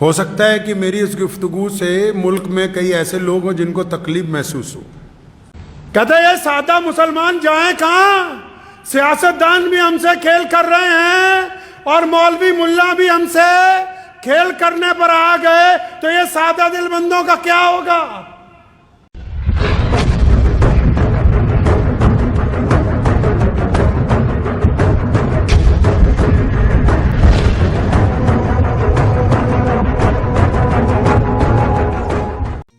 ہو سکتا ہے کہ میری اس گفتگو سے ملک میں کئی ایسے لوگ ہوں جن کو تکلیف محسوس ہو. کہتے ہیں یہ سادہ مسلمان جائیں کہاں؟ سیاستدان بھی ہم سے کھیل کر رہے ہیں اور مولوی ملا بھی ہم سے کھیل کرنے پر آ گئے، تو یہ سادہ دل بندوں کا کیا ہوگا؟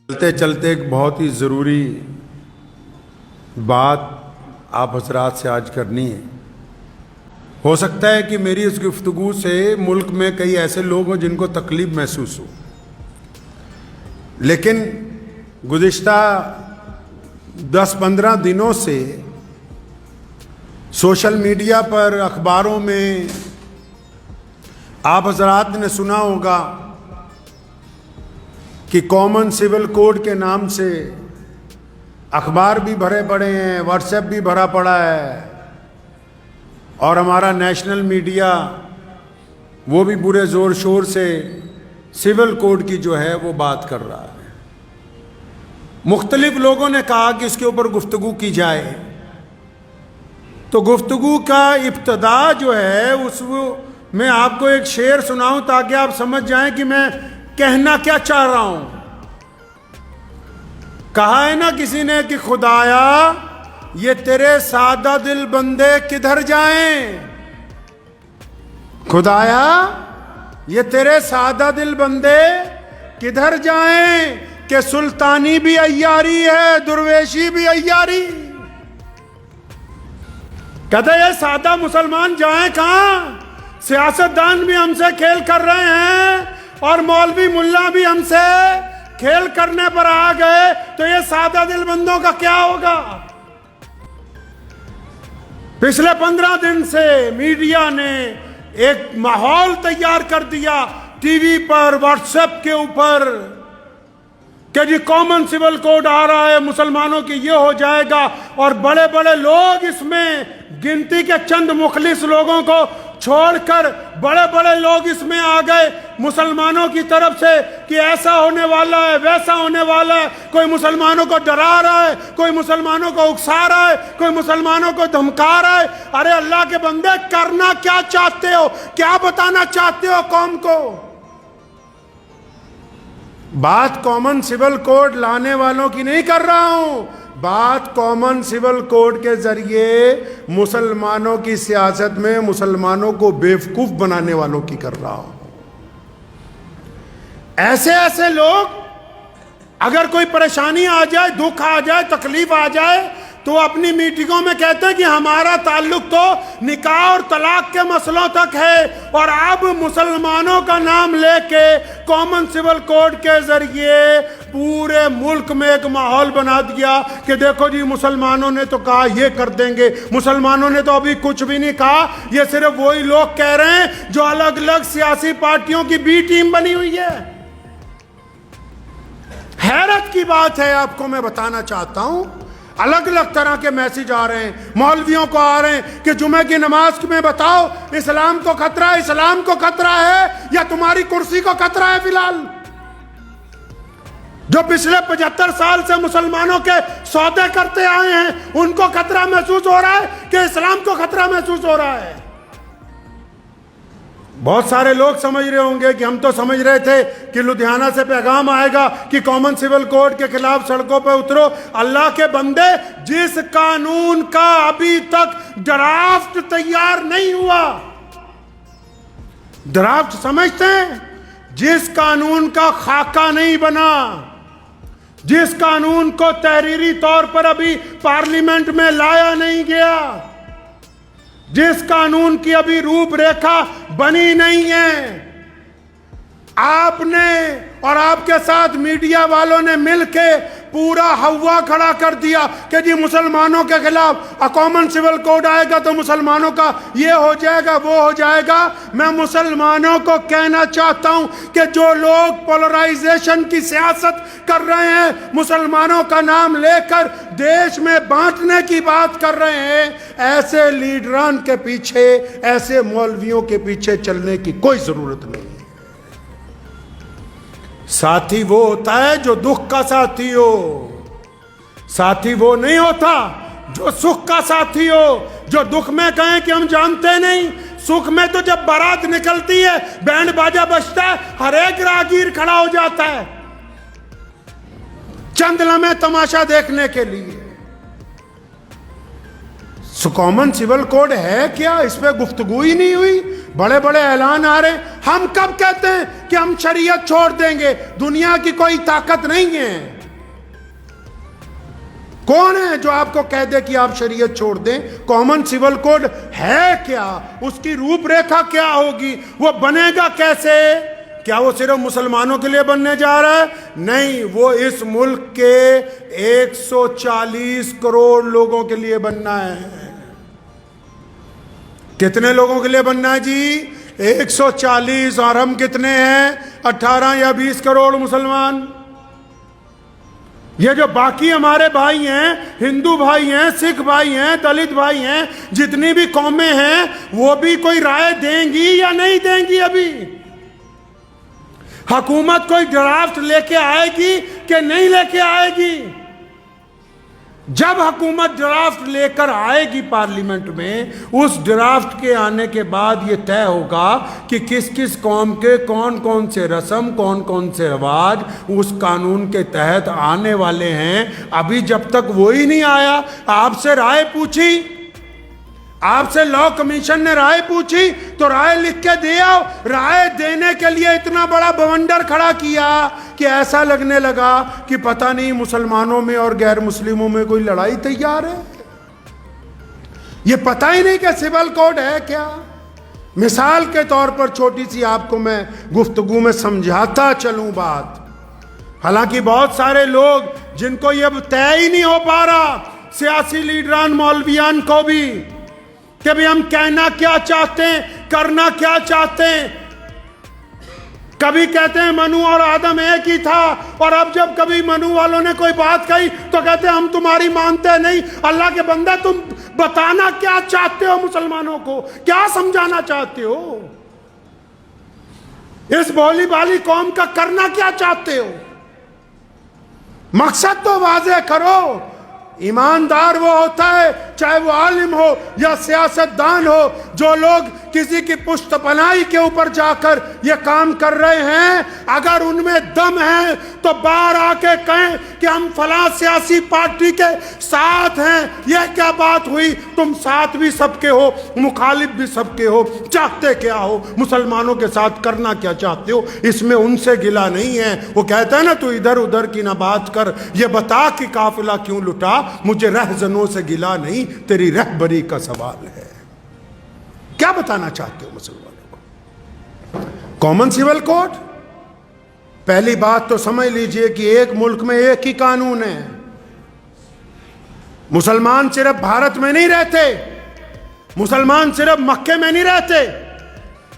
چلتے چلتے ایک بہت ہی ضروری بات آپ حضرات سے آج کرنی ہے. ہو سکتا ہے کہ میری اس گفتگو سے ملک میں کئی ایسے لوگ ہوں جن کو تکلیف محسوس ہو، لیکن گزشتہ 10-15 دنوں سے سوشل میڈیا پر، اخباروں میں آپ حضرات نے سنا ہوگا کہ کامن سول کوڈ کے نام سے اخبار بھی بھرے پڑے ہیں، واٹس ایپ بھی بھرا پڑا ہے، اور ہمارا نیشنل میڈیا وہ بھی پورے زور شور سے سول کوڈ کی جو ہے وہ بات کر رہا ہے. مختلف لوگوں نے کہا کہ اس کے اوپر گفتگو کی جائے، تو گفتگو کا ابتدا جو ہے اس میں آپ کو ایک شعر سناؤں تاکہ آپ سمجھ جائیں کہ میں کہنا کیا چاہ رہا ہوں. کہا ہے نا کسی نے کہ خدایا یہ تیرے سادہ دل بندے کدھر جائیں، خدایا یہ تیرے سادہ دل بندے کدھر جائیں، کہ سلطانی بھی عیاری ہے، درویشی بھی عیاری. کہتے ہیں یہ سادہ مسلمان جائیں کہاں؟ سیاستدان بھی ہم سے کھیل کر رہے ہیں اور مولوی ملا بھی ہم سے کھیل کرنے پر آ گئے، تو یہ سادہ دل بندوں کا کیا ہوگا؟ پچھلے 15 دن سے میڈیا نے ایک ماحول تیار کر دیا ٹی وی پر، واٹس ایپ کے اوپر، کہ جی کامن سول کوڈ آ رہا ہے، مسلمانوں کی یہ ہو جائے گا، اور بڑے بڑے لوگ اس میں، گنتی کے چند مخلص لوگوں کو چھوڑ کر بڑے بڑے لوگ اس میں آ گئے مسلمانوں کی طرف سے کہ ایسا ہونے والا ہے، ویسا ہونے والا ہے. کوئی مسلمانوں کو ڈرا رہا ہے، کوئی مسلمانوں کو اکسا رہا ہے، کوئی مسلمانوں کو دھمکا رہا ہے. ارے اللہ کے بندے، کرنا کیا چاہتے ہو؟ کیا بتانا چاہتے ہو قوم کو؟ بات کامن سول کوڈ لانے والوں کی نہیں کر رہا ہوں، بات کامن سول کوڈ کے ذریعے مسلمانوں کی سیاست میں مسلمانوں کو بیوقوف بنانے والوں کی کر رہا ہوں. ایسے ایسے لوگ اگر کوئی پریشانی آ جائے، دکھ آ جائے، تکلیف آ جائے، تو اپنی میٹنگوں میں کہتے ہیں کہ ہمارا تعلق تو نکاح اور طلاق کے مسئلوں تک ہے، اور اب مسلمانوں کا نام لے کے کامن سول کوڈ کے ذریعے پورے ملک میں ایک ماحول بنا دیا کہ دیکھو جی مسلمانوں نے تو کہا یہ کر دیں گے، مسلمانوں نے تو ابھی کچھ بھی نہیں کہا، یہ صرف وہی لوگ کہہ رہے ہیں جو الگ الگ سیاسی پارٹیوں کی بی ٹیم بنی ہوئی ہے. حیرت کی بات ہے، آپ کو میں بتانا چاہتا ہوں، الگ الگ طرح کے میسج آ رہے ہیں، مولویوں کو آ رہے ہیں کہ جمعہ کی نماز میں بتاؤ اسلام کو خطرہ ہے، اسلام کو خطرہ ہے یا تمہاری کرسی کو خطرہ ہے؟ فی الحال جو پچھلے 75 سال سے مسلمانوں کے سودے کرتے آئے ہیں ان کو خطرہ محسوس ہو رہا ہے کہ اسلام کو خطرہ محسوس ہو رہا ہے؟ بہت سارے لوگ سمجھ رہے ہوں گے کہ ہم تو سمجھ رہے تھے کہ لدھیانہ سے پیغام آئے گا کہ کامن سول کوڈ کے خلاف سڑکوں پہ اترو. اللہ کے بندے، جس قانون کا ابھی تک ڈرافٹ تیار نہیں ہوا، ڈرافٹ سمجھتے ہیں، جس قانون کا خاکہ نہیں بنا، جس قانون کو تحریری طور پر ابھی پارلیمنٹ میں لایا نہیں گیا، جس قانون کی ابھی روپ ریکھا بنی نہیں ہے، آپ نے اور آپ کے ساتھ میڈیا والوں نے مل کے پورا ہوا کھڑا کر دیا کہ جی مسلمانوں کے خلاف کامن سول کوڈ آئے گا تو مسلمانوں کا یہ ہو جائے گا، وہ ہو جائے گا. میں مسلمانوں کو کہنا چاہتا ہوں کہ جو لوگ پولرائزیشن کی سیاست کر رہے ہیں، مسلمانوں کا نام لے کر دیش میں بانٹنے کی بات کر رہے ہیں، ایسے لیڈران کے پیچھے، ایسے مولویوں کے پیچھے چلنے کی کوئی ضرورت نہیں ہے. ساتھی وہ ہوتا ہے جو دکھ کا ساتھی ہو، ساتھی وہ نہیں ہوتا جو سکھ کا ساتھی ہو، جو دکھ میں کہیں کہ ہم جانتے نہیں، سکھ میں تو جب بارات نکلتی ہے بینڈ باجا بجتا ہے ہر ایک راہگیر کھڑا ہو جاتا ہے چند لمحے تماشا دیکھنے کے لیے۔ کامن سول کوڈ ہے کیا؟ اس پہ گفتگو ہی نہیں ہوئی، بڑے بڑے اعلان آ رہے ہیں۔ ہم کب کہتے ہیں کہ ہم شریعت چھوڑ دیں گے؟ دنیا کی کوئی طاقت نہیں ہے۔ کون ہے جو آپ کو کہہ دے کہ آپ شریعت چھوڑ دیں؟ کامن سول کوڈ ہے کیا؟ اس کی روپ ریکھا کیا ہوگی؟ وہ بنے گا کیسے؟ کیا وہ صرف مسلمانوں کے لیے بننے جا رہا ہے؟ نہیں، وہ اس ملک کے 140 کروڑ لوگوں کے لیے بننا ہے۔ کتنے لوگوں کے لیے بننا ہے جی؟ 140، اور ہم کتنے ہیں؟ 18 یا 20 کروڑ مسلمان۔ یہ جو باقی ہمارے بھائی ہیں، ہندو بھائی ہیں، سکھ بھائی ہیں، دلت بھائی ہیں، جتنی بھی قومیں ہیں، وہ بھی کوئی رائے دیں گی یا نہیں دیں گی؟ ابھی حکومت کوئی ڈرافٹ لے کے آئے گی کہ نہیں لے کے آئے گی؟ جب حکومت ڈرافٹ لے کر آئے گی پارلیمنٹ میں، اس ڈرافٹ کے آنے کے بعد یہ طے ہوگا کہ کس کس قوم کے کون کون سے رسم، کون کون سے رواج اس قانون کے تحت آنے والے ہیں۔ ابھی جب تک وہی نہیں آیا، آپ سے رائے پوچھی، آپ سے لا کمیشن نے رائے پوچھی تو رائے لکھ کے دیا، رائے دینے کے لیے اتنا بڑا بونڈر کھڑا کیا کہ ایسا لگنے لگا کہ پتہ نہیں مسلمانوں میں اور غیر مسلموں میں کوئی لڑائی تیار ہے۔ یہ پتہ ہی نہیں کہ سول کوڈ ہے کیا۔ مثال کے طور پر چھوٹی سی آپ کو میں گفتگو میں سمجھاتا چلوں بات، حالانکہ بہت سارے لوگ جن کو یہ طے ہی نہیں ہو پا رہا، سیاسی لیڈران مولویان کو بھی، کہ بھی ہم کہنا کیا چاہتے ہیں، کرنا کیا چاہتے ہیں۔ کبھی کہتے ہیں منو اور آدم ایک ہی تھا، اور اب جب کبھی منو والوں نے کوئی بات کہی تو کہتے ہیں ہم تمہاری مانتے نہیں۔ اللہ کے بندے، تم بتانا کیا چاہتے ہو مسلمانوں کو؟ کیا سمجھانا چاہتے ہو؟ اس بولی بالی قوم کا کرنا کیا چاہتے ہو؟ مقصد تو واضح کرو۔ ایماندار وہ ہوتا ہے، چاہے وہ عالم ہو یا سیاستدان ہو، جو لوگ کسی کی پشت پناہی کے اوپر جا کر یہ کام کر رہے ہیں، اگر ان میں دم ہے تو باہر آ کے کہیں کہ ہم فلاں سیاسی پارٹی کے ساتھ ہیں۔ یہ کیا بات ہوئی؟ تم ساتھ بھی سب کے ہو، مخالف بھی سب کے ہو، چاہتے کیا ہو؟ مسلمانوں کے ساتھ کرنا کیا چاہتے ہو؟ اس میں ان سے گلا نہیں ہے۔ وہ کہتا ہے نا، تو ادھر ادھر کی نہ بات کر، یہ بتا کہ قافلہ کیوں لٹا، مجھے رہزنوں سے گلا نہیں، تیری رہبری کا سوال ہے۔ کیا بتانا چاہتے ہو مسلمانوں کو؟ کامن سول کوڈ، پہلی بات تو سمجھ لیجئے کہ ایک ملک میں ایک ہی قانون ہے۔ مسلمان صرف بھارت میں نہیں رہتے، مسلمان صرف مکے میں نہیں رہتے،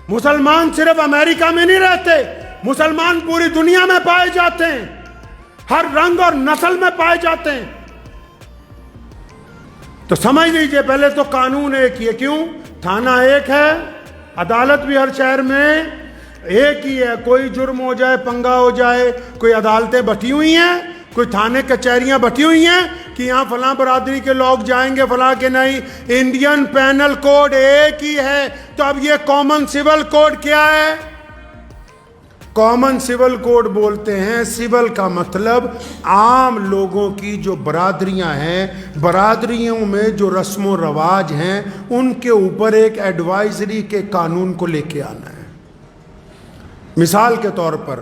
مسلمان صرف امریکہ میں نہیں رہتے، مسلمان پوری دنیا میں پائے جاتے ہیں، ہر رنگ اور نسل میں پائے جاتے ہیں۔ تو سمجھ لیجئے پہلے تو قانون ایک ہی ہے۔ کیوں؟ تھانہ ایک ہے، عدالت بھی ہر شہر میں ایک ہی ہے۔ کوئی جرم ہو جائے، پنگا ہو جائے، کوئی عدالتیں بٹی ہوئی ہیں، کوئی تھانے کچہریاں بٹی ہوئی ہیں کہ یہاں فلاں برادری کے لوگ جائیں گے، فلاں کے نہیں۔ انڈین پینل کوڈ ایک ہی ہے۔ تو اب یہ کامن سول کوڈ کیا ہے؟ کامن سول کوڈ بولتے ہیں، سول کا مطلب عام لوگوں کی جو برادریاں ہیں، برادریوں میں جو رسم و رواج ہیں، ان کے اوپر ایک ایڈوائزری کے قانون کو لے کے آنا ہے۔ مثال کے طور پر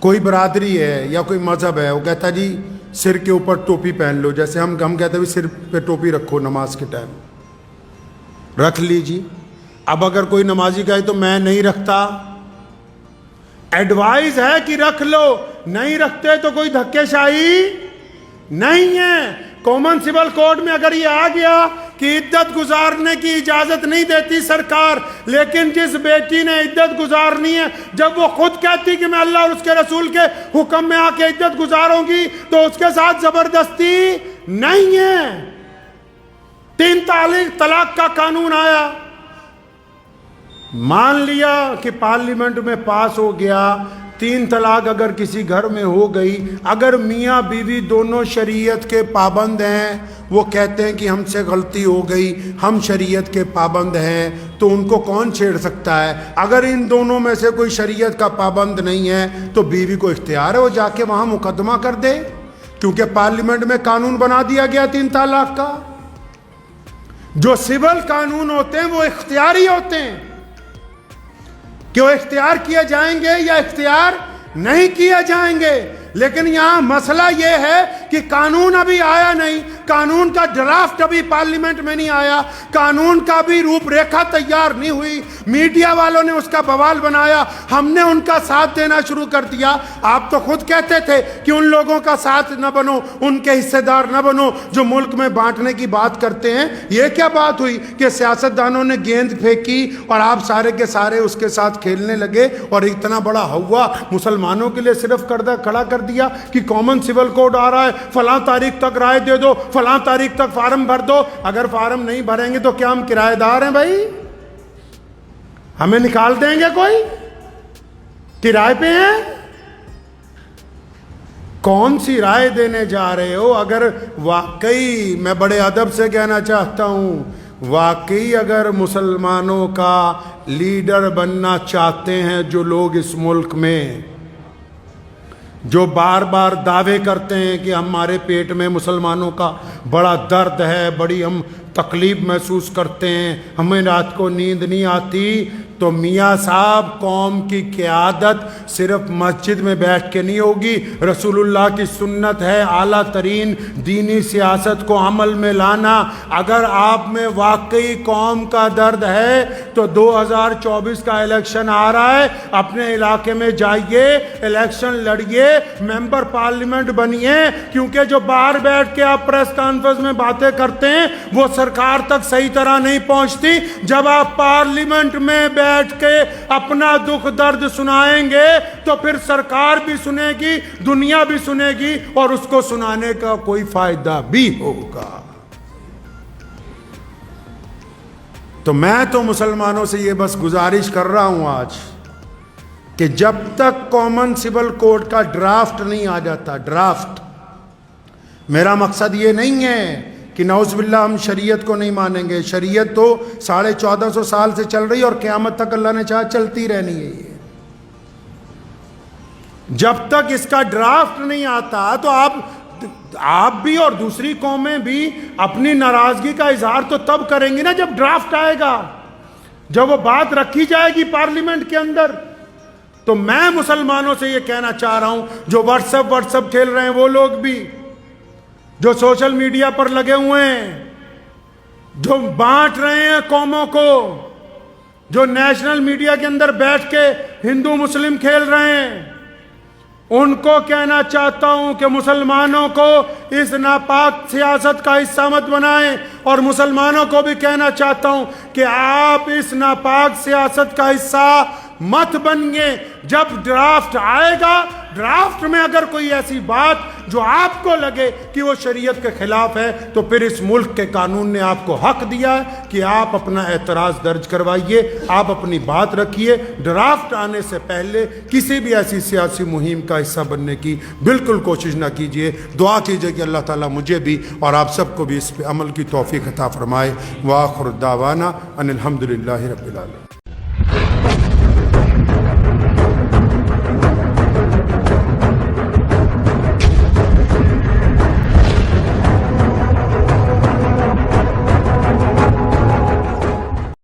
کوئی برادری ہے یا کوئی مذہب ہے، وہ کہتا ہے جی سر کے اوپر ٹوپی پہن لو، جیسے ہم کہتے ہیں سر پہ ٹوپی رکھو نماز کے ٹائم، رکھ لیجیے۔ اب اگر کوئی نمازی کہے تو میں نہیں رکھتا، ایڈوائز ہے کہ رکھ لو، نہیں رکھتے تو کوئی دھکے شاہی نہیں ہے۔ کامن سول کوڈ میں اگر یہ آ گیا کہ عدت گزارنے کی اجازت نہیں دیتی سرکار، لیکن جس بیٹی نے عدت گزارنی ہے، جب وہ خود کہتی کہ میں اللہ اور اس کے رسول کے حکم میں آ کے عدت گزاروں گی، تو اس کے ساتھ زبردستی نہیں ہے۔ 3 طلاق کا قانون آیا، مان لیا کہ پارلیمنٹ میں پاس ہو گیا، 3 طلاق اگر کسی گھر میں ہو گئی، اگر میاں بیوی دونوں شریعت کے پابند ہیں، وہ کہتے ہیں کہ ہم سے غلطی ہو گئی، ہم شریعت کے پابند ہیں، تو ان کو کون چھیڑ سکتا ہے؟ اگر ان دونوں میں سے کوئی شریعت کا پابند نہیں ہے تو بیوی کو اختیار ہے وہ جا کے وہاں مقدمہ کر دے، کیونکہ پارلیمنٹ میں قانون بنا دیا گیا 3 طلاق کا۔ جو سول قانون ہوتے ہیں وہ اختیاری ہوتے ہیں کہ وہ اختیار کیے جائیں گے یا اختیار نہیں کیے جائیں گے، لیکن یہاں مسئلہ یہ ہے کہ قانون ابھی آیا نہیں، قانون کا ڈرافٹ ابھی پارلیمنٹ میں نہیں آیا، قانون کا بھی روپ ریکھا تیار نہیں ہوئی، میڈیا والوں نے اس کا بوال بنایا، ہم نے ان کا ساتھ دینا شروع کر دیا۔ آپ تو خود کہتے تھے کہ ان لوگوں کا ساتھ نہ بنو، ان کے حصے دار نہ بنو جو ملک میں بانٹنے کی بات کرتے ہیں۔ یہ کیا بات ہوئی کہ سیاستدانوں نے گیند پھینکی اور آپ سارے کے سارے اس کے ساتھ کھیلنے لگے اور اتنا بڑا ہوا مسلمانوں کے لیے صرف کھڑا کر دیا کہ کامن سول کوڈ آ رہا ہے، فلاں تاریخ تک رائے دے دو، فلاں تاریخ تک فارم بھر دو۔ اگر فارم نہیں بھریں گے تو کیا ہم کرایہ دار ہیں بھائی؟ ہمیں نکال دیں گے کوئی؟ کرائے پہ ہیں؟ کون سی رائے دینے جا رہے ہو؟ اگر واقعی، میں بڑے ادب سے کہنا چاہتا ہوں، واقعی اگر مسلمانوں کا لیڈر بننا چاہتے ہیں جو لوگ اس ملک میں، جو بار بار دعوے کرتے ہیں کہ ہمارے پیٹ میں مسلمانوں کا بڑا درد ہے، بڑی ہم تکلیف محسوس کرتے ہیں، ہمیں رات کو نیند نہیں آتی، تو میاں صاحب قوم کی قیادت صرف مسجد میں بیٹھ کے نہیں ہوگی۔ رسول اللہ کی سنت ہے اعلیٰ ترین دینی سیاست کو عمل میں لانا۔ اگر آپ میں واقعی قوم کا درد ہے تو 2024 کا الیکشن آ رہا ہے، اپنے علاقے میں جائیے، الیکشن لڑیے، ممبر پارلیمنٹ بنیے، کیونکہ جو باہر بیٹھ کے آپ پریس کانفرنس میں باتیں کرتے ہیں وہ سرکار تک صحیح طرح نہیں پہنچتی۔ جب آپ پارلیمنٹ میں بیٹھ کے اپنا دکھ درد سنائیں گے تو پھر سرکار بھی سنے گی، دنیا بھی سنے گی، اور اس کو سنانے کا کوئی فائدہ بھی ہوگا۔ تو میں تو مسلمانوں سے یہ بس گزارش کر رہا ہوں آج کہ جب تک کامن سول کوڈ کا ڈرافٹ نہیں آ جاتا، ڈرافٹ، میرا مقصد یہ نہیں ہے کہ نعوذ باللہ ہم شریعت کو نہیں مانیں گے، شریعت تو 1450 سال سے چل رہی اور قیامت تک اللہ نے چاہا چلتی رہنی ہے۔ یہ جب تک اس کا ڈرافٹ نہیں آتا تو آپ بھی اور دوسری قومیں بھی اپنی ناراضگی کا اظہار تو تب کریں گی نا جب ڈرافٹ آئے گا، جب وہ بات رکھی جائے گی پارلیمنٹ کے اندر۔ تو میں مسلمانوں سے یہ کہنا چاہ رہا ہوں، جو واٹس ایپ کھیل رہے ہیں وہ لوگ بھی، جو سوشل میڈیا پر لگے ہوئے ہیں، جو بانٹ رہے ہیں قوموں کو، جو نیشنل میڈیا کے اندر بیٹھ کے ہندو مسلم کھیل رہے ہیں، ان کو کہنا چاہتا ہوں کہ مسلمانوں کو اس ناپاک سیاست کا حصہ مت بنائیں، اور مسلمانوں کو بھی کہنا چاہتا ہوں کہ آپ اس ناپاک سیاست کا حصہ مت بنیے۔ جب ڈرافٹ آئے گا، ڈرافٹ میں اگر کوئی ایسی بات جو آپ کو لگے کہ وہ شریعت کے خلاف ہے، تو پھر اس ملک کے قانون نے آپ کو حق دیا ہے کہ آپ اپنا اعتراض درج کروائیے، آپ اپنی بات رکھیے۔ ڈرافٹ آنے سے پہلے کسی بھی ایسی سیاسی مہم کا حصہ بننے کی بالکل کوشش نہ کیجیے۔ دعا کیجیے کہ اللہ تعالیٰ مجھے بھی اور آپ سب کو بھی اس پہ عمل کی توفیق عطا فرمائے۔ وآخر دعوانا ان الحمد للہ رب العالمین۔